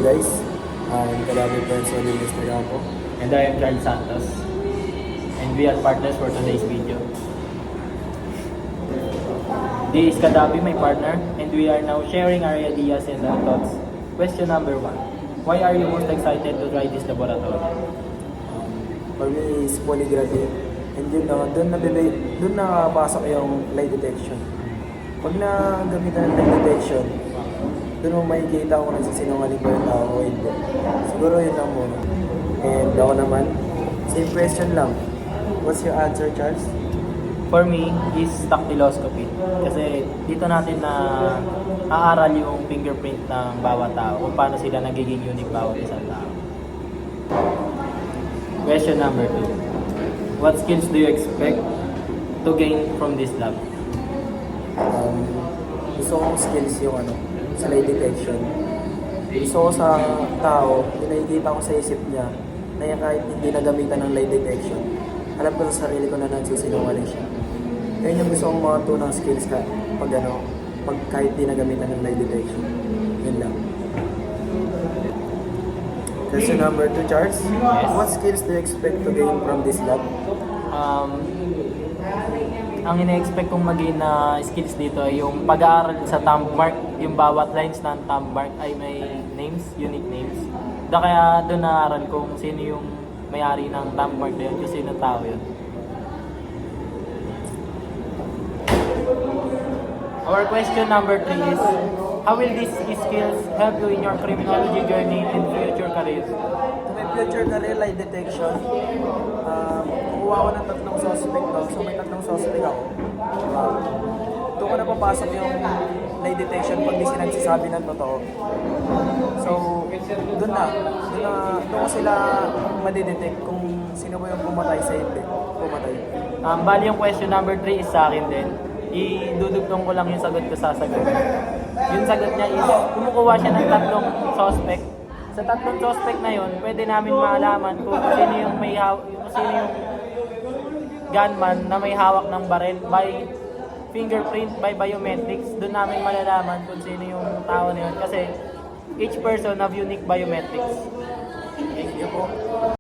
guys, I'm Kalabi Friends on Instagram po. And I am Charles Santos. And we are partners for today's video. This is Kadabi, my partner, and we are now sharing our ideas and our thoughts. Question number 1. Why are you most excited to try this laboratory? For me is polygraphy. And yun, doon nakapasok yung lie detection. Pag nagamitan ng lie detection, doon mo makikita kung nagsisinungaling ba yung tao o hindi. Siguro yun lang muna. And ako naman, same question lang. What's your answer, Charles? For me, is dactyloscopy. Kasi dito natin na aaral yung fingerprint ng bawat tao kung paano sila nagiging unique bawat isang tao. Question number 2. What skills do you expect to gain from this lab? Gusto kong skills yung sa lie detection. Gusto ko sa tao, nakikita ko sa isip niya na kahit hindi nagamitan ng lie detection, alam ko sa sarili ko na nagsisinungaling siya. Kaya yung gusto kong makatunang skills pag kahit hindi nagamitan ng lie detection. Yun lang. Question number 2, Charles. Yes. What skills do you expect to gain from this lab? Ang ina-expect kong maging na skills dito ay yung pag-aaral sa thumb mark, yung bawat lines ng thumb mark ay may names, unique names. Kaya doon na-aaral kung sino yung may-ari ng thumb mark na yun, kung sino tao yun. Our question number 3 is, how will these skills help you in your criminology journey and future career? To my future career, lie detection, kukuha ko ng 3 suspect daw. So may 3 suspect ako. Doon ko na papasok yung lie detection pag di sila nagsasabi ng totoo. So, doon ko sila madidetect kung sino ba yung pumatay sa hindi. Bali yung question number 3 is sa akin din. Idudugtong ko lang yung sagot ko sasagot. Yung sagot niya is, kumukuha siya ng 3 suspect. Sa 3 suspect na yun, pwede namin malaman kung sino yung gunman na may hawak ng baril by fingerprint, by biometrics. Doon namin malalaman kung sino yung tao na yun kasi each person have unique biometrics. Thank you po.